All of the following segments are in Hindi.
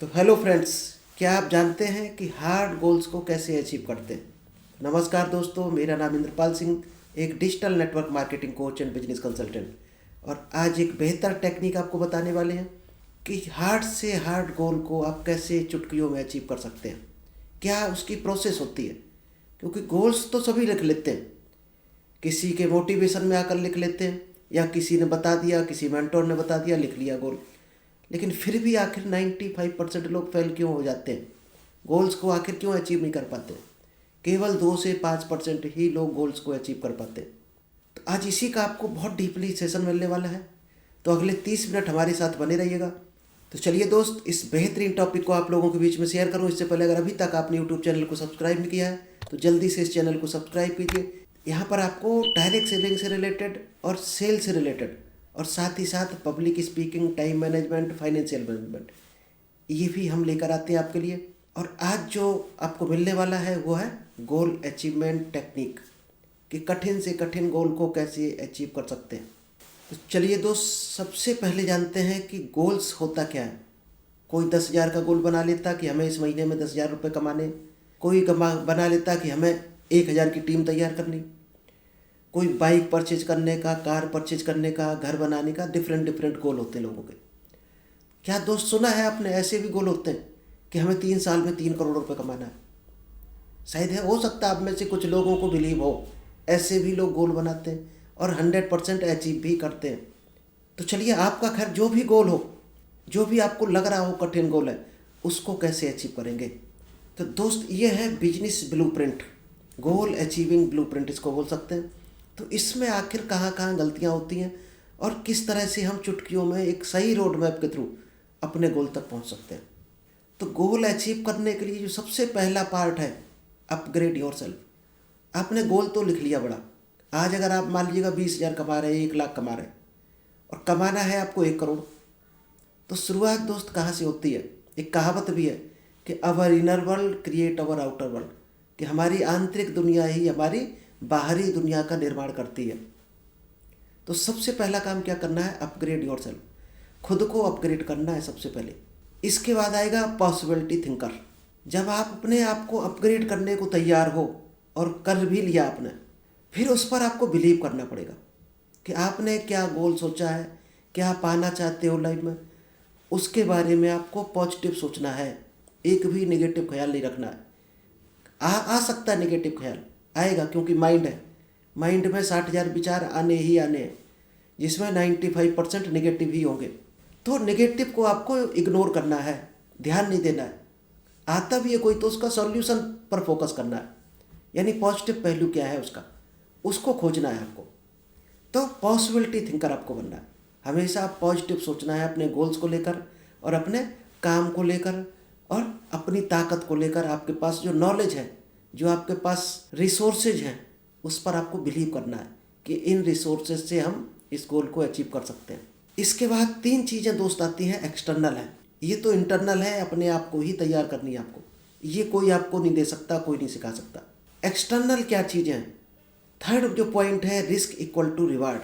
तो हेलो फ्रेंड्स, क्या आप जानते हैं कि हार्ड गोल्स को कैसे अचीव करते हैं। नमस्कार दोस्तों, मेरा नाम इंद्रपाल सिंह, एक digital network marketing coach and business consultant. और आज एक बेहतर टेक्निक आपको बताने वाले हैं कि हार्ड से हार्ड गोल को आप कैसे चुटकियों में अचीव कर सकते हैं, क्या उसकी प्रोसेस होती है। क्योंकि गोल्स तो सभी लिख लेते हैं, किसी के मोटिवेशन में आकर लिख लेते हैं, या किसी ने बता दिया, किसी मेंटोर ने बता दिया, लिख लिया गोल। लेकिन फिर भी आखिर 95% लोग फेल क्यों हो जाते हैं, गोल्स को आखिर क्यों अचीव नहीं कर पाते। केवल 2 से 5% ही लोग गोल्स को अचीव कर पाते हैं। तो आज इसी का आपको बहुत डीपली सेशन मिलने वाला है, तो अगले 30 मिनट हमारे साथ बने रहिएगा। तो चलिए दोस्त, इस बेहतरीन टॉपिक को आप लोगों के बीच में शेयर करूं। इससे पहले अगर अभी तक आपने यूट्यूब चैनल को सब्सक्राइब नहीं किया है तो जल्दी से इस चैनल को सब्सक्राइब कीजिए। यहाँ पर आपको डायरेक्ट सेलिंग से रिलेटेड और सेल से रिलेटेड, और साथ ही साथ public speaking, time management, financial management, ये भी हम लेकर आते हैं आपके लिए। और आज जो आपको मिलने वाला है वो है गोल अचीवमेंट टेक्निक, कि कठिन से कठिन गोल को कैसे अचीव कर सकते हैं। तो चलिए दोस्त, सबसे पहले जानते हैं कि गोल्स होता क्या है। कोई 10,000 का गोल बना लेता कि हमें इस महीने में 10,000 रुपये कमाने। कोई बना लेता कि हमें 1,000 की टीम तैयार करनी। कोई बाइक परचेज करने का, कार परचेज करने का, घर बनाने का, डिफरेंट डिफरेंट गोल होते हैं लोगों के। क्या दोस्त सुना है आपने, ऐसे भी गोल होते हैं कि हमें 3 साल में 3 करोड़ रुपए कमाना है। शायद है, हो सकता है आप में से कुछ लोगों को बिलीव हो, ऐसे भी लोग गोल बनाते हैं और 100% अचीव भी करते हैं। तो चलिए, आपका खैर जो भी गोल हो, जो भी आपको लग रहा हो कठिन गोल है, उसको कैसे अचीव करेंगे। तो दोस्त, ये है बिजनेस ब्लूप्रिंट, गोल अचीविंग ब्लूप्रिंट इसको बोल सकते हैं। तो इसमें आखिर कहाँ कहाँ गलतियाँ होती हैं और किस तरह से हम चुटकियों में एक सही रोड मैप के थ्रू अपने गोल तक पहुँच सकते हैं। तो गोल अचीव करने के लिए जो सबसे पहला पार्ट है, अपग्रेड योर सेल्फ। आपने गोल तो लिख लिया बड़ा। आज अगर आप मान लीजिएगा 20,000 कमा रहे हैं, 1 लाख कमा रहे हैं, और कमाना है आपको 1 करोड़, तो शुरुआत दोस्त कहाँ से होती है। एक कहावत भी है कि our inner world create our outer world, कि हमारी आंतरिक दुनिया ही हमारी बाहरी दुनिया का निर्माण करती है। तो सबसे पहला काम क्या करना है, अपग्रेड योर सेल्फ, खुद को अपग्रेड करना है सबसे पहले। इसके बाद आएगा पॉसिबिलिटी थिंकर। जब आप अपने आप को अपग्रेड करने को तैयार हो और कर भी लिया आपने, फिर उस पर आपको बिलीव करना पड़ेगा कि आपने क्या गोल सोचा है, क्या पाना चाहते हो लाइफ में, उसके बारे में आपको पॉजिटिव सोचना है। एक भी नेगेटिव ख्याल नहीं रखना है। आ सकता है नेगेटिव ख्याल, आएगा, क्योंकि माइंड है। माइंड में 60,000 विचार आने ही आने हैं, जिसमें 95% नेगेटिव ही होंगे। तो नेगेटिव को आपको इग्नोर करना है, ध्यान नहीं देना है। आता भी है कोई तो उसका सॉल्यूशन पर फोकस करना है, यानी पॉजिटिव पहलू क्या है उसका, उसको खोजना है आपको। तो पॉसिबिलिटी थिंकर आपको बनना है। हमेशा आप पॉजिटिव सोचना है अपने गोल्स को लेकर और अपने काम को लेकर और अपनी ताकत को लेकर। आपके पास जो नॉलेज है, जो आपके पास रिसोर्सेज हैं, उस पर आपको बिलीव करना है कि इन रिसोर्सेज से हम इस गोल को अचीव कर सकते हैं। इसके बाद 3 चीज़ें दोस्त आती हैं, एक्सटर्नल है। ये तो इंटरनल है, अपने आप को ही तैयार करनी है आपको। ये कोई आपको नहीं दे सकता, कोई नहीं सिखा सकता। एक्सटर्नल क्या चीज़ें हैं। थर्ड जो पॉइंट है, रिस्क इक्वल टू रिवार्ड,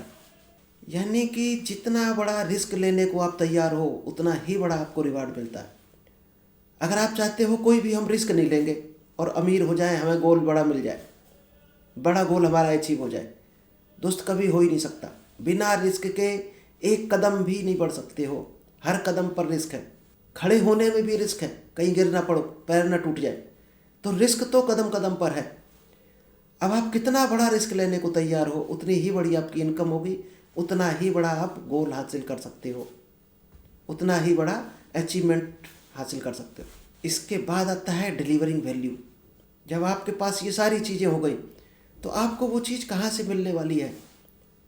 यानी कि जितना बड़ा रिस्क लेने को आप तैयार हो, उतना ही बड़ा आपको रिवार्ड मिलता है। अगर आप चाहते हो कोई भी हम रिस्क नहीं लेंगे और अमीर हो जाए, हमें गोल बड़ा मिल जाए, बड़ा गोल हमारा अचीव हो जाए, दोस्त कभी हो ही नहीं सकता। बिना रिस्क के एक कदम भी नहीं बढ़ सकते हो। हर कदम पर रिस्क है, खड़े होने में भी रिस्क है, कहीं गिर ना पड़ो, पैर ना टूट जाए। तो रिस्क तो कदम कदम पर है। अब आप कितना बड़ा रिस्क लेने को तैयार हो, उतनी ही बड़ी आपकी इनकम होगी, उतना ही बड़ा आप गोल हासिल कर सकते हो, उतना ही बड़ा अचीवमेंट हासिल कर सकते हो। इसके बाद आता है डिलीवरिंग वैल्यू। जब आपके पास ये सारी चीज़ें हो गई, तो आपको वो चीज़ कहाँ से मिलने वाली है,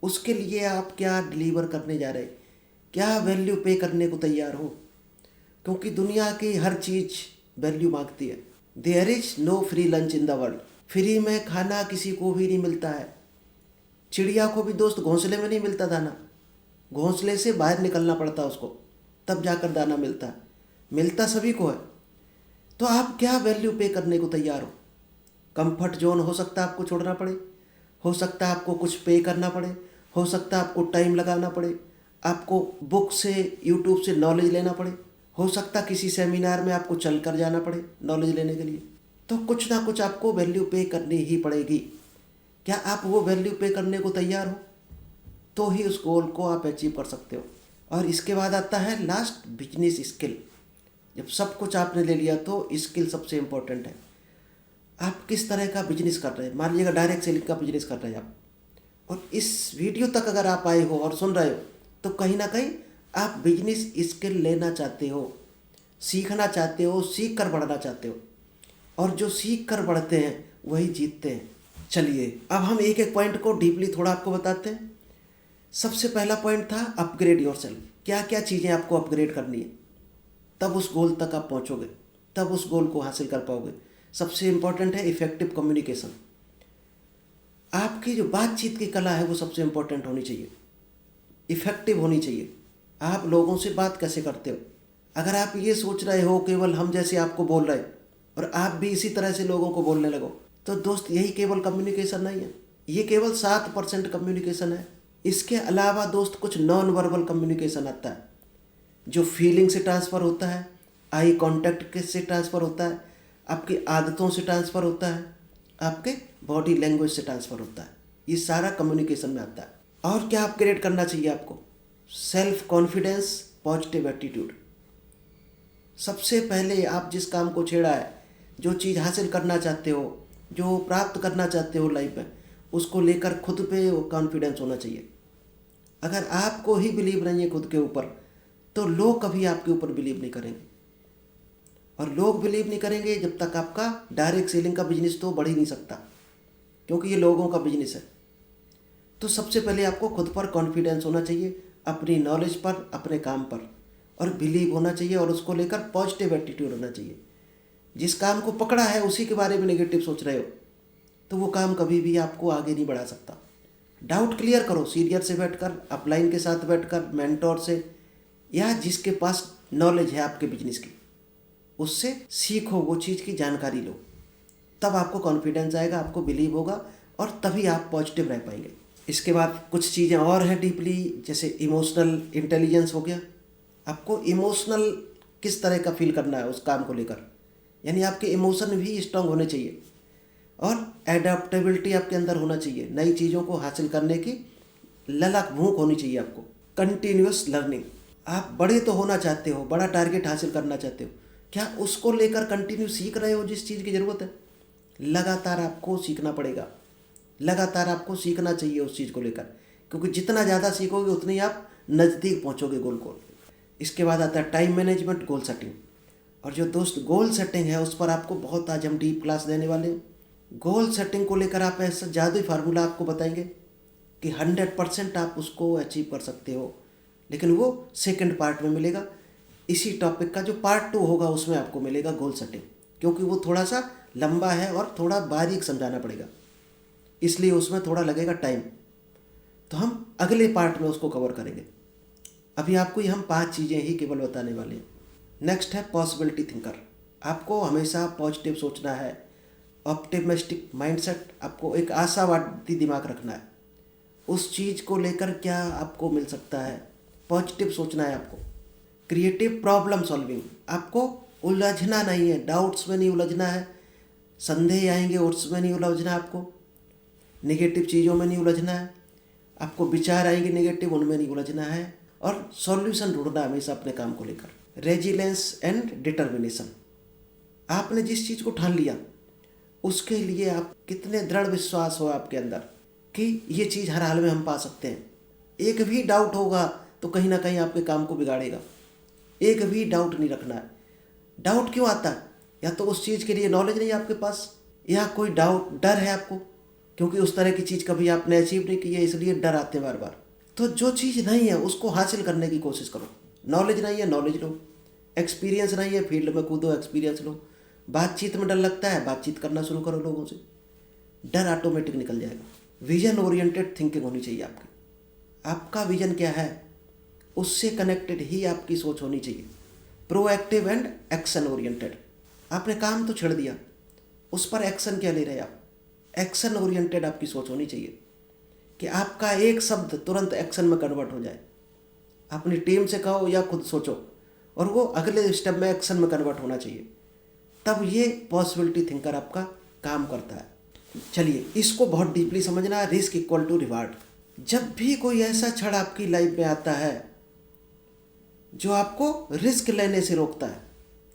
उसके लिए आप क्या डिलीवर करने जा रहे, क्या वैल्यू पे करने को तैयार हो। क्योंकि दुनिया की हर चीज़ वैल्यू मांगती है। There is no free lunch in the world, free में खाना किसी को भी नहीं मिलता है। चिड़िया को भी दोस्त घोंसले में नहीं मिलता दाना, घोंसले से बाहर निकलना पड़ता उसको, तब जाकर दाना मिलता है। मिलता सभी को है। तो आप क्या वैल्यू पे करने को तैयार हो। कंफर्ट जोन हो सकता है आपको छोड़ना पड़े, हो सकता है आपको कुछ पे करना पड़े, हो सकता है आपको टाइम लगाना पड़े, आपको बुक से, यूट्यूब से नॉलेज लेना पड़े, हो सकता किसी सेमिनार में आपको चल कर जाना पड़े नॉलेज लेने के लिए, तो कुछ ना कुछ आपको वैल्यू पे करनी ही पड़ेगी। क्या आप वो वैल्यू पे करने को तैयार हो? तो ही उस गोल को आप अचीव कर सकते हो। और इसके बाद आता है लास्ट, बिजनेस स्किल। जब सब कुछ आपने ले लिया तो स्किल सबसे इम्पोर्टेंट है। आप किस तरह का बिजनेस कर रहे हैं? मान लीजिएगा डायरेक्ट सेलिंग का बिजनेस कर रहे हैं आप, और इस वीडियो तक अगर आप आए हो और सुन रहे हो तो कहीं ना कहीं आप बिजनेस स्किल लेना चाहते हो, सीखना चाहते हो, सीख कर बढ़ना चाहते हो। और जो सीख कर बढ़ते हैं वही जीतते हैं। चलिए अब हम एक एक पॉइंट को डीपली थोड़ा आपको बताते हैं। सबसे पहला पॉइंट था अपग्रेड योरसेल्फ। क्या क्या चीज़ें आपको अपग्रेड करनी है, तब उस गोल तक आप पहुंचोगे, तब उस गोल को हासिल कर पाओगे। सबसे इम्पोर्टेंट है इफ़ेक्टिव कम्युनिकेशन। आपकी जो बातचीत की कला है वो सबसे इम्पोर्टेंट होनी चाहिए, इफ़ेक्टिव होनी चाहिए। आप लोगों से बात कैसे करते हो? अगर आप ये सोच रहे हो केवल हम जैसे आपको बोल रहे और आप भी इसी तरह से लोगों को बोलने लगो, तो दोस्त यही केवल कम्युनिकेशन नहीं है, ये केवल 7% कम्युनिकेशन है। इसके अलावा दोस्त कुछ नॉन वर्बल कम्युनिकेशन आता है, जो फीलिंग से ट्रांसफ़र होता है, आई कांटेक्ट से ट्रांसफ़र होता है, आपकी आदतों से ट्रांसफ़र होता है, आपके बॉडी लैंग्वेज से ट्रांसफ़र होता है। ये सारा कम्युनिकेशन में आता है। और क्या अपग्रेड करना चाहिए आपको? Self confidence, positive attitude. सबसे पहले आप जिस काम को छेड़ा है, जो चीज़ हासिल करना चाहते हो, जो प्राप्त करना चाहते हो लाइफ में, उसको लेकर खुद पे कॉन्फिडेंस होना चाहिए। अगर आपको ही बिलीव नहीं है खुद के ऊपर, तो लोग कभी आपके ऊपर बिलीव नहीं करेंगे। और लोग बिलीव नहीं करेंगे जब तक आपका डायरेक्ट सेलिंग का बिजनेस तो बढ़ ही नहीं सकता, क्योंकि ये लोगों का बिजनेस है। तो सबसे पहले आपको खुद पर कॉन्फिडेंस होना चाहिए, अपनी नॉलेज पर, अपने काम पर, और बिलीव होना चाहिए, और उसको लेकर पॉजिटिव एटीट्यूड होना चाहिए। जिस काम को पकड़ा है उसी के बारे में नेगेटिव सोच रहे हो तो वो काम कभी भी आपको आगे नहीं बढ़ा सकता। डाउट क्लियर करो, सीनियर से बैठकर, अपलाइन के साथ बैठकर, मेंटोर से, या जिसके पास नॉलेज है आपके बिजनेस की, उससे सीखो, वो चीज़ की जानकारी लो। तब आपको कॉन्फिडेंस आएगा, आपको बिलीव होगा, और तभी आप पॉजिटिव रह पाएंगे। इसके बाद कुछ चीज़ें और हैं डीपली, जैसे इमोशनल इंटेलिजेंस हो गया। आपको इमोशनल किस तरह का फील करना है उस काम को लेकर, यानी आपके इमोशन भी स्ट्रांग होने चाहिए। और एडेप्टेबिलिटी आपके अंदर होना चाहिए, नई चीज़ों को हासिल करने की ललक, भूख होनी चाहिए आपको। Continuous learning. आप बड़े तो होना चाहते हो, बड़ा टारगेट हासिल करना चाहते हो, क्या उसको लेकर कंटिन्यू सीख रहे हो? जिस चीज़ की ज़रूरत है, लगातार आपको सीखना पड़ेगा, लगातार आपको सीखना चाहिए उस चीज़ को लेकर, क्योंकि जितना ज़्यादा सीखोगे उतनी आप नज़दीक पहुँचोगे गोल को। इसके बाद आता है टाइम मैनेजमेंट, गोल सेटिंग। और जो दोस्त गोल सेटिंग है उस पर आपको बहुत आज हम डीप क्लास देने वाले हैं। गोल सेटिंग को लेकर आप ऐसा जादुई फार्मूला आपको बताएंगे कि 100% आप उसको अचीव कर सकते हो, लेकिन वो सेकंड पार्ट में मिलेगा। इसी टॉपिक का जो पार्ट 2 होगा उसमें आपको मिलेगा गोल सेटिंग, क्योंकि वो थोड़ा सा लंबा है और थोड़ा बारीक समझाना पड़ेगा, इसलिए उसमें थोड़ा लगेगा टाइम। तो हम अगले पार्ट में उसको कवर करेंगे। अभी आपको ये हम 5 चीज़ें ही केवल बताने वाले हैं। नेक्स्ट है पॉसिबिलिटी थिंकर। आपको हमेशा पॉजिटिव सोचना है, ऑप्टिमिस्टिक माइंडसेट, आपको एक आशावादी दिमाग रखना है। उस चीज़ को लेकर क्या आपको मिल सकता है, पॉजिटिव सोचना है आपको। क्रिएटिव प्रॉब्लम सॉल्विंग, आपको उलझना नहीं है, डाउट्स में नहीं उलझना है, संदेह आएंगे उसमें नहीं उलझना, आपको नेगेटिव चीज़ों में नहीं उलझना है, आपको विचार आएंगे नेगेटिव, उनमें नहीं उलझना है, और सॉल्यूशन ढूंढना हमेशा अपने काम को लेकर। रेजिलेंस एंड डिटर्मिनेशन, आपने जिस चीज़ को ठान लिया उसके लिए आप कितने दृढ़ विश्वास हो आपके अंदर कि ये चीज़ हर हाल में हम पा सकते हैं। एक भी डाउट होगा तो कहीं ना कहीं आपके काम को बिगाड़ेगा। एक भी डाउट नहीं रखना है। डाउट क्यों आता है? या तो उस चीज़ के लिए नॉलेज नहीं है आपके पास, या कोई डर है आपको, क्योंकि उस तरह की चीज़ कभी आपने अचीव नहीं की है, इसलिए डर आते हैं बार बार। तो जो चीज़ नहीं है उसको हासिल करने की कोशिश करो। नॉलेज नहीं है, नॉलेज लो। एक्सपीरियंस नहीं है, फील्ड में कूदो, एक्सपीरियंस लो। बातचीत में डर लगता है, बातचीत करना शुरू करो लोगों से, डर ऑटोमेटिक निकल जाएगा। विजन ओरिएंटेड थिंकिंग होनी चाहिए आपकी। आपका विजन क्या है उससे कनेक्टेड ही आपकी सोच होनी चाहिए। Proactive and action oriented. आपने काम तो छेड़ दिया, उस पर एक्शन क्या ले रहे आप? एक्शन ओरिएंटेड आपकी सोच होनी चाहिए कि आपका एक शब्द तुरंत एक्शन में कन्वर्ट हो जाए। अपनी टीम से कहो या खुद सोचो और वो अगले स्टेप में एक्शन में कन्वर्ट होना चाहिए, तब ये पॉसिबिलिटी थिंकर आपका काम करता है। चलिए इसको बहुत डीपली समझना है। Risk equal to reward. जब भी कोई ऐसा क्षण आपकी लाइफ में आता है जो आपको रिस्क लेने से रोकता है,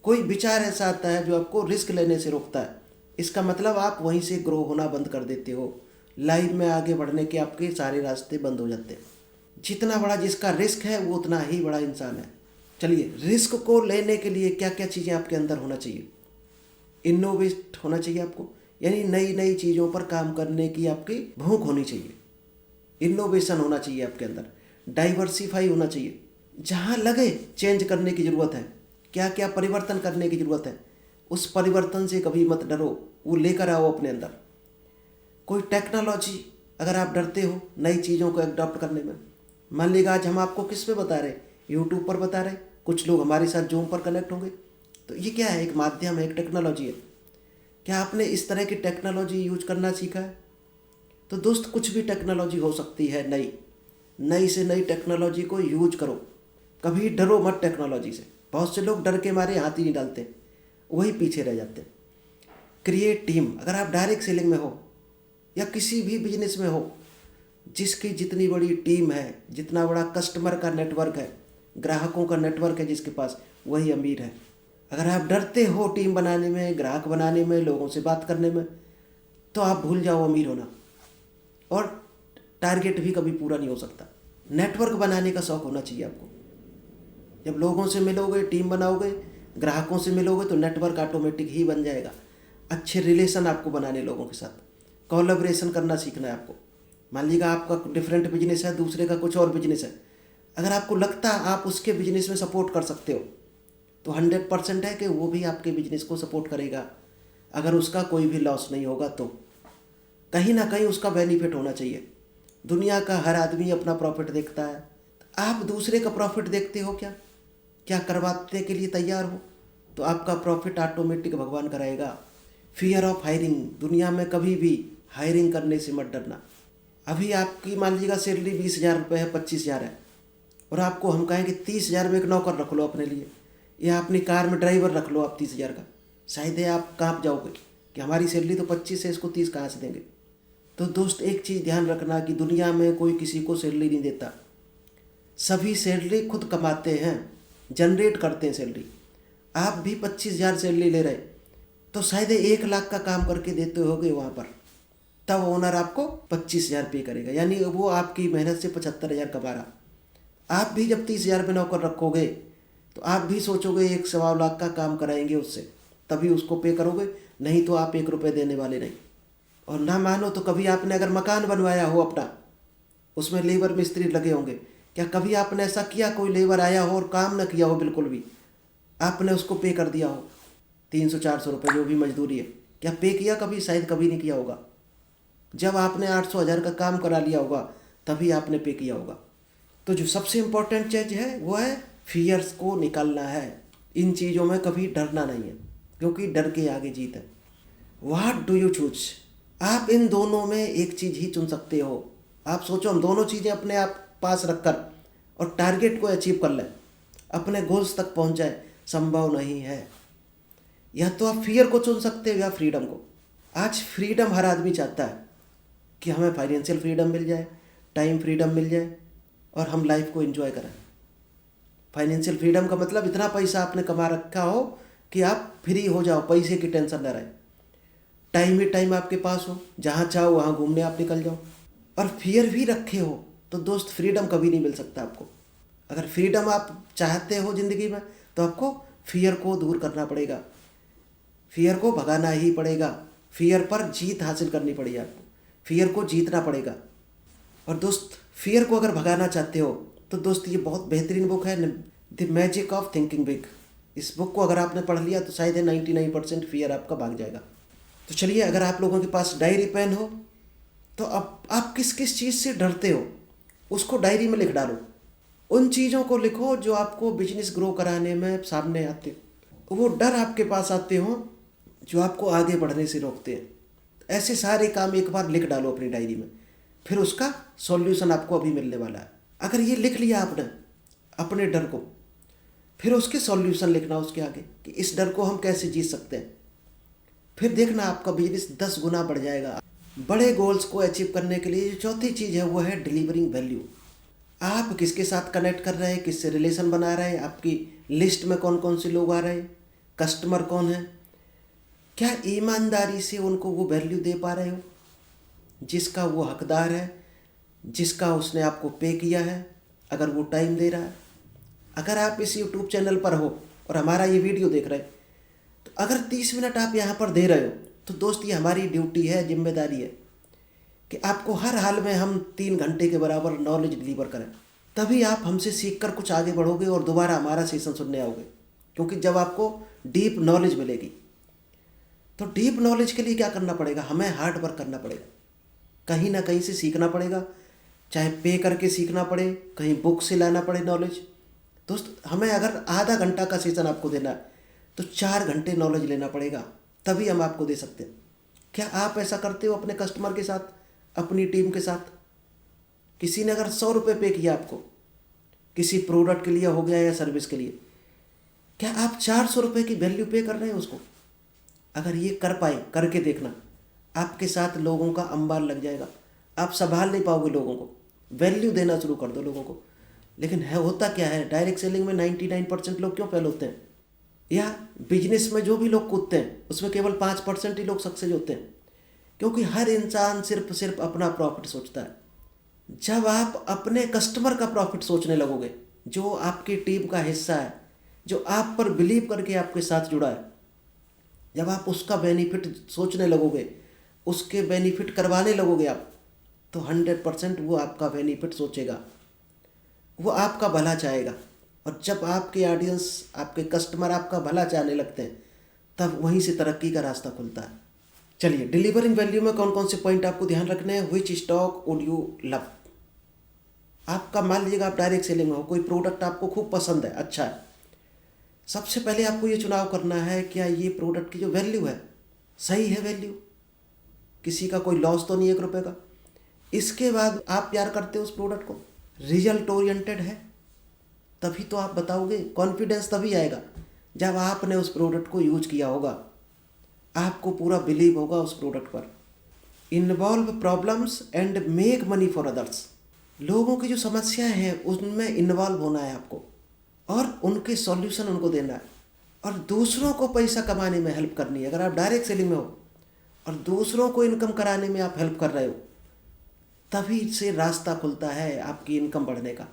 कोई विचार ऐसा आता है जो आपको रिस्क लेने से रोकता है, इसका मतलब आप वहीं से ग्रो होना बंद कर देते हो। लाइफ में आगे बढ़ने के आपके सारे रास्ते बंद हो जाते हैं। जितना बड़ा जिसका रिस्क है वो उतना ही बड़ा इंसान है। चलिए रिस्क को लेने के लिए क्या क्या चीज़ें आपके अंदर होना चाहिए। इनोवेट होना चाहिए आपको, यानी नई नई चीज़ों पर काम करने की आपकी भूख होनी चाहिए। इनोवेशन होना चाहिए आपके अंदर। डाइवर्सिफाई होना चाहिए। जहाँ लगे चेंज करने की ज़रूरत है, क्या क्या परिवर्तन करने की ज़रूरत है, उस परिवर्तन से कभी मत डरो, वो लेकर आओ अपने अंदर। कोई टेक्नोलॉजी अगर आप डरते हो नई चीज़ों को एडॉप्ट करने में, मान लीजिए आज हम आपको किस पे बता रहे हैं, यूट्यूब पर बता रहे हैं, कुछ लोग हमारे साथ जूम पर कनेक्ट होंगे, तो ये क्या है, एक माध्यम है, एक टेक्नोलॉजी है। क्या आपने इस तरह की टेक्नोलॉजी यूज करना सीखा है? तो दोस्त कुछ भी टेक्नोलॉजी हो सकती है, नई से नई टेक्नोलॉजी को यूज करो। कभी डरो मत टेक्नोलॉजी से। बहुत से लोग डर के मारे हाथ ही नहीं डालते, वही पीछे रह जाते। Create team. अगर आप डायरेक्ट सेलिंग में हो या किसी भी बिजनेस में हो, जिसकी जितनी बड़ी टीम है, जितना बड़ा कस्टमर का नेटवर्क है, ग्राहकों का नेटवर्क है जिसके पास, वही अमीर है। अगर आप डरते हो टीम बनाने में, ग्राहक बनाने में, लोगों से बात करने में, तो आप भूल जाओ अमीर होना, और टारगेट भी कभी पूरा नहीं हो सकता। नेटवर्क बनाने का शौक होना चाहिए आपको। जब लोगों से मिलोगे, टीम बनाओगे, ग्राहकों से मिलोगे, तो नेटवर्क ऑटोमेटिक ही बन जाएगा। अच्छे रिलेशन आपको बनाने लोगों के साथ, कोलैबोरेशन करना सीखना है आपको। मान लीजिए आपका डिफरेंट बिजनेस है, दूसरे का कुछ और बिजनेस है, अगर आपको लगता है आप उसके बिजनेस में सपोर्ट कर सकते हो, तो 100% है कि वो भी आपके बिजनेस को सपोर्ट करेगा। अगर उसका कोई भी लॉस नहीं होगा तो कहीं ना कहीं उसका बेनिफिट होना चाहिए। दुनिया का हर आदमी अपना प्रॉफिट देखता है, आप दूसरे का प्रॉफिट देखते हो क्या? क्या करवाने के लिए तैयार हो? तो आपका प्रॉफिट ऑटोमेटिक भगवान कराएगा। Fear of hiring. दुनिया में कभी भी हायरिंग करने से मत डरना। अभी आपकी मान लीजिएगा सैलरी 20,000 रुपये है, 25,000 है, और आपको हम कहें कि 30,000 में एक नौकर रख लो अपने लिए, या अपनी कार में ड्राइवर रख लो आप 30,000 का, शायद है आप काँप जाओगे कि हमारी सैलरी तो 25 है, इसको 30 कहाँ से देंगे। तो दोस्त एक चीज़ ध्यान रखना कि दुनिया में कोई किसी को सैलरी नहीं देता, सभी सैलरी खुद कमाते हैं, जनरेट करते हैं सैलरी। आप भी 25,000 सैलरी ले रहे, तो शायद 1 लाख का काम करके देते होगे वहाँ पर, तब ओनर आपको 25,000 पे करेगा, यानी वो आपकी मेहनत से 75,000 कमा रहा। आप भी जब 30,000 पे नौकर रखोगे तो आप भी सोचोगे 1.25 लाख का काम कराएंगे उससे, तभी उसको पे करोगे, नहीं तो आप 1 रुपये देने वाले नहीं। और ना मानो तो कभी आपने अगर मकान बनवाया हो अपना, उसमें लेबर मिस्त्री लगे होंगे, क्या कभी आपने ऐसा किया कोई लेबर आया हो और काम ना किया हो बिल्कुल भी, आपने उसको पे कर दिया हो 300-400 रुपये जो भी मजदूरी है, क्या पे किया कभी? शायद कभी नहीं किया होगा। जब आपने 800-1000 का काम करा लिया होगा तभी आपने पे किया होगा। तो जो सबसे इम्पोर्टेंट चीज़ है वो है फियर्स को निकालना है। इन चीज़ों में कभी डरना नहीं है, क्योंकि डर के आगे जीत है। What do you choose? आप इन दोनों में एक चीज़ ही चुन सकते हो। आप सोचो हम दोनों चीज़ें अपने आप पास रखकर और टारगेट को अचीव कर लें, अपने गोल्स तक पहुंच जाए, संभव नहीं है। या तो आप फियर को चुन सकते हो या फ्रीडम को। आज फ्रीडम हर आदमी चाहता है कि हमें फाइनेंशियल फ्रीडम मिल जाए, टाइम फ्रीडम मिल जाए, और हम लाइफ को एंजॉय करें। फाइनेंशियल फ्रीडम का मतलब इतना पैसा आपने कमा रखा हो कि आप फ्री हो जाओ, पैसे की टेंशन न रहे, टाइम ही टाइम आपके पास हो, जहाँ चाहो वहाँ घूमने आप निकल जाओ। और फियर भी रखे हो तो दोस्त फ्रीडम कभी नहीं मिल सकता आपको। अगर फ्रीडम आप चाहते हो ज़िंदगी में तो आपको फियर को दूर करना पड़ेगा, फियर को भगाना ही पड़ेगा, फियर पर जीत हासिल करनी पड़ेगी आपको, फियर को जीतना पड़ेगा। और दोस्त फियर को अगर भगाना चाहते हो तो दोस्त ये बहुत बेहतरीन बुक है, the magic of thinking big. इस बुक को अगर आपने पढ़ लिया तो शायद 99% फियर आपका भाग जाएगा। तो चलिए, अगर आप लोगों के पास डायरी पेन हो तो अब आप किस किस चीज़ से डरते हो उसको डायरी में लिख डालो। उन चीज़ों को लिखो जो आपको बिजनेस ग्रो कराने में सामने आते हो, वो डर आपके पास आते हो जो आपको आगे बढ़ने से रोकते हैं। ऐसे सारे काम एक बार लिख डालो अपनी डायरी में, फिर उसका सॉल्यूशन आपको अभी मिलने वाला है। अगर ये लिख लिया आपने अपने डर को, फिर उसके सॉल्यूशन लिखना उसके आगे कि इस डर को हम कैसे जीत सकते हैं। फिर देखना आपका बिजनेस 10 गुना बढ़ जाएगा। बड़े गोल्स को अचीव करने के लिए जो चौथी चीज़ है वो है डिलीवरिंग वैल्यू। आप किसके साथ कनेक्ट कर रहे हैं, किससे रिलेशन बना रहे हैं, आपकी लिस्ट में कौन कौन से लोग आ रहे हैं, कस्टमर कौन है, क्या ईमानदारी से उनको वो वैल्यू दे पा रहे हो जिसका वो हकदार है, जिसका उसने आपको पे किया है, अगर वो टाइम दे रहा है। अगर आप इस यूट्यूब चैनल पर हो और हमारा ये वीडियो देख रहे हैं तो अगर 30 मिनट आप यहाँ पर दे रहे हो तो दोस्त ये हमारी ड्यूटी है, जिम्मेदारी है कि आपको हर हाल में हम 3 घंटे के बराबर नॉलेज डिलीवर करें। तभी आप हमसे सीख कर कुछ आगे बढ़ोगे और दोबारा हमारा सेशन सुनने आओगे। क्योंकि जब आपको डीप नॉलेज मिलेगी तो डीप नॉलेज के लिए क्या करना पड़ेगा, हमें हार्ड वर्क करना पड़ेगा, कहीं ना कहीं से सीखना पड़ेगा, चाहे पे करके सीखना पड़े, कहीं बुक से लाना पड़े नॉलेज। दोस्त हमें अगर आधा घंटा का सेशन आपको देना है तो 4 घंटे नॉलेज लेना पड़ेगा, तभी हम आपको दे सकते हैं। क्या आप ऐसा करते हो अपने कस्टमर के साथ, अपनी टीम के साथ? किसी ने अगर 100 रुपये पे किया आपको किसी प्रोडक्ट के लिए हो गया या सर्विस के लिए, क्या आप 400 रुपये की वैल्यू पे कर रहे हैं उसको? अगर ये कर पाए, करके देखना, आपके साथ लोगों का अंबार लग जाएगा। आप संभाल नहीं पाओगे लोगों को, वैल्यू देना शुरू कर दो लोगों को। लेकिन है होता क्या है, डायरेक्ट सेलिंग में 99% लोग क्यों फेल होते हैं, या बिजनेस में जो भी लोग कूदते हैं उसमें केवल 5% ही लोग सक्सेस होते हैं? क्योंकि हर इंसान सिर्फ अपना प्रॉफिट सोचता है। जब आप अपने कस्टमर का प्रॉफिट सोचने लगोगे, जो आपकी टीम का हिस्सा है, जो आप पर बिलीव करके आपके साथ जुड़ा है, जब आप उसका बेनिफिट सोचने लगोगे, उसके बेनिफिट करवाने लगोगे आप, तो 100% वो आपका बेनिफिट सोचेगा, वो आपका भला चाहेगा। और जब आपके ऑडियंस, आपके कस्टमर आपका भला चाहने लगते हैं तब वहीं से तरक्की का रास्ता खुलता है। चलिए, डिलीवरिंग वैल्यू में कौन कौन से पॉइंट आपको ध्यान रखने हैं। विच स्टॉक वुड यू लव। आपका मान लीजिएगा आप डायरेक्ट सेलिंग में हो, कोई प्रोडक्ट आपको खूब पसंद है, अच्छा है, सबसे पहले आपको ये चुनाव करना है क्या ये प्रोडक्ट की जो वैल्यू है सही है, वैल्यू किसी का कोई लॉस तो नहीं 1 रुपये का। इसके बाद आप प्यार करते हो उस प्रोडक्ट को, रिजल्ट ओरिएंटेड है, तभी तो आप बताओगे। कॉन्फिडेंस तभी आएगा जब आपने उस प्रोडक्ट को यूज किया होगा, आपको पूरा बिलीव होगा उस प्रोडक्ट पर। Involve problems and make money for others. लोगों की जो समस्याएं हैं उनमें इन्वॉल्व होना है आपको और उनके सॉल्यूशन उनको देना है, और दूसरों को पैसा कमाने में हेल्प करनी है। अगर आप डायरेक्ट सेलिंग में हो और दूसरों को इनकम कराने में आप हेल्प कर रहे हो, तभी से रास्ता खुलता है आपकी इनकम बढ़ने का।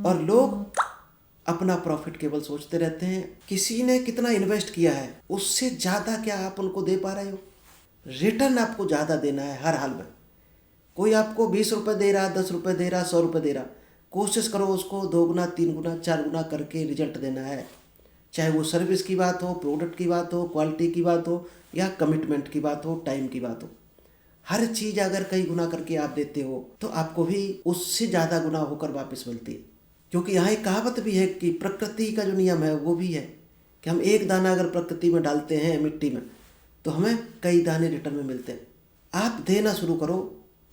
और लोग अपना प्रॉफिट केवल सोचते रहते हैं, किसी ने कितना इन्वेस्ट किया है उससे ज़्यादा क्या आप उनको दे पा रहे हो। रिटर्न आपको ज़्यादा देना है हर हाल में। कोई आपको 20 रुपये दे रहा, 10 रुपये दे रहा, 100 रुपये दे रहा, कोशिश करो उसको 2 गुना, 3 गुना, 4 गुना करके रिजल्ट देना है। चाहे वो सर्विस की बात हो, प्रोडक्ट की बात हो, क्वालिटी की बात हो, या कमिटमेंट की बात हो, टाइम की बात हो। हर चीज़ अगर कई गुना करके आप देते हो तो आपको भी उससे ज़्यादा गुना होकर वापस मिलती है। क्योंकि यहाँ एक कहावत भी है कि प्रकृति का जो नियम है वो भी है कि हम एक दाना अगर प्रकृति में डालते हैं मिट्टी में तो हमें कई दाने रिटर्न में मिलते हैं। आप देना शुरू करो,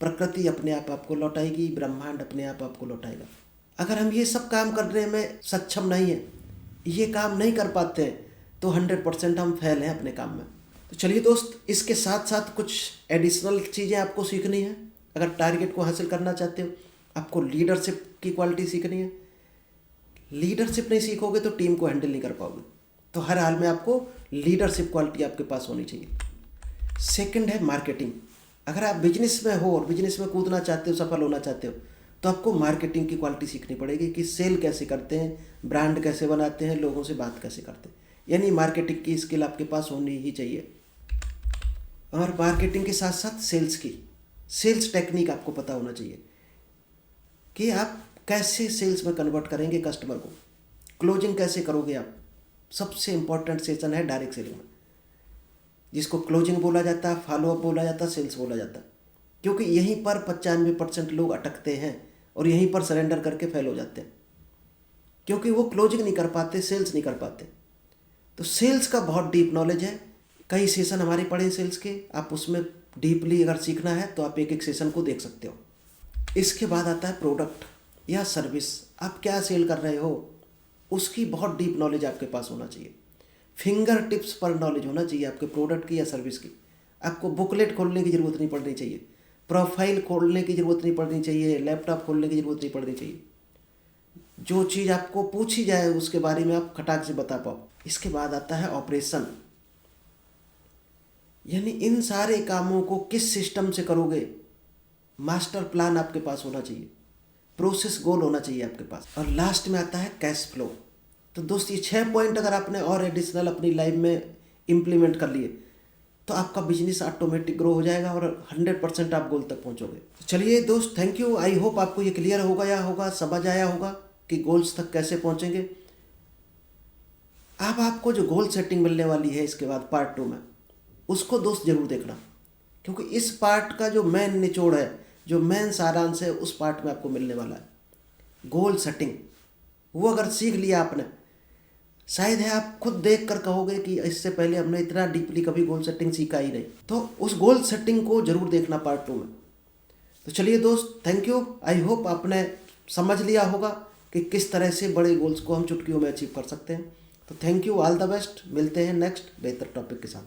प्रकृति अपने आप आपको लौटाएगी, ब्रह्मांड अपने आप आपको लौटाएगा। अगर हम ये सब काम करने में सक्षम नहीं है, ये काम नहीं कर पाते हैं, तो 100% हम फेल हैं अपने काम में। तो चलिए दोस्त, इसके साथ साथ कुछ एडिशनल चीज़ें आपको सीखनी है। अगर टारगेट को हासिल करना चाहते हो, आपको लीडरशिप की क्वालिटी सीखनी है। लीडरशिप नहीं सीखोगे तो टीम को हैंडल नहीं कर पाओगे। तो हर हाल में आपको लीडरशिप क्वालिटी आपके पास होनी चाहिए। सेकंड है मार्केटिंग। अगर आप बिजनेस में हो और बिजनेस में कूदना चाहते हो, सफल होना चाहते हो, तो आपको मार्केटिंग की क्वालिटी सीखनी पड़ेगी कि सेल कैसे करते हैं, ब्रांड कैसे बनाते हैं, लोगों से बात कैसे करते हैं। यानी मार्केटिंग की स्किल आपके पास होनी ही चाहिए। और मार्केटिंग के साथ साथ सेल्स टेक्निक आपको पता होना चाहिए कि आप कैसे सेल्स में कन्वर्ट करेंगे कस्टमर को, क्लोजिंग कैसे करोगे आप। सबसे इम्पोर्टेंट सेशन है डायरेक्ट सेलिंग में, जिसको क्लोजिंग बोला जाता है, फॉलोअप बोला जाता है, सेल्स बोला जाता है। क्योंकि यहीं पर 95% लोग अटकते हैं और यहीं पर सरेंडर करके फेल हो जाते हैं, क्योंकि वो क्लोजिंग नहीं कर पाते, सेल्स नहीं कर पाते। तो सेल्स का बहुत डीप नॉलेज है, कई सेशन हमारे पड़े सेल्स के, आप उसमें डीपली अगर सीखना है तो आप एक एक सेशन को देख सकते हो। इसके बाद आता है प्रोडक्ट या सर्विस। आप क्या सेल कर रहे हो, उसकी बहुत डीप नॉलेज आपके पास होना चाहिए। फिंगर टिप्स पर नॉलेज होना चाहिए आपके प्रोडक्ट की या सर्विस की। आपको बुकलेट खोलने की ज़रूरत नहीं पड़नी चाहिए, प्रोफाइल खोलने की ज़रूरत नहीं पड़नी चाहिए, लैपटॉप खोलने की ज़रूरत नहीं पड़नी चाहिए। जो चीज़ आपको पूछी जाए उसके बारे में आप खटाक से बता पाओ। इसके बाद आता है ऑपरेशन, यानी इन सारे कामों को किस सिस्टम से करोगे, मास्टर प्लान आपके पास होना चाहिए, प्रोसेस गोल होना चाहिए आपके पास। और लास्ट में आता है कैश फ्लो। तो दोस्त ये 6 पॉइंट अगर आपने और एडिशनल अपनी लाइफ में इम्प्लीमेंट कर लिए तो आपका बिजनेस ऑटोमेटिक ग्रो हो जाएगा और 100% आप गोल तक पहुंचोगे। तो चलिए दोस्त, थैंक यू। आई होप आपको ये क्लियर हो गया होगा, समझ आया होगा कि गोल्स तक कैसे पहुंचेंगे। अब आपको जो गोल सेटिंग मिलने वाली है इसके बाद पार्ट 2 में, उसको दोस्त जरूर देखना, क्योंकि इस पार्ट का जो मेन निचोड़ है, जो मेन सारांश है, उस पार्ट में आपको मिलने वाला है गोल सेटिंग। वो अगर सीख लिया आपने, शायद है आप खुद देख कर कहोगे कि इससे पहले हमने इतना डीपली कभी गोल सेटिंग सीखा ही नहीं। तो उस गोल सेटिंग को जरूर देखना पार्ट 2 में। तो चलिए दोस्त, थैंक यू। आई होप आपने समझ लिया होगा कि किस तरह से बड़े गोल्स को हम चुटकियों में अचीव कर सकते हैं। तो thank you, all the best. मिलते हैं नेक्स्ट बेहतर टॉपिक के साथ।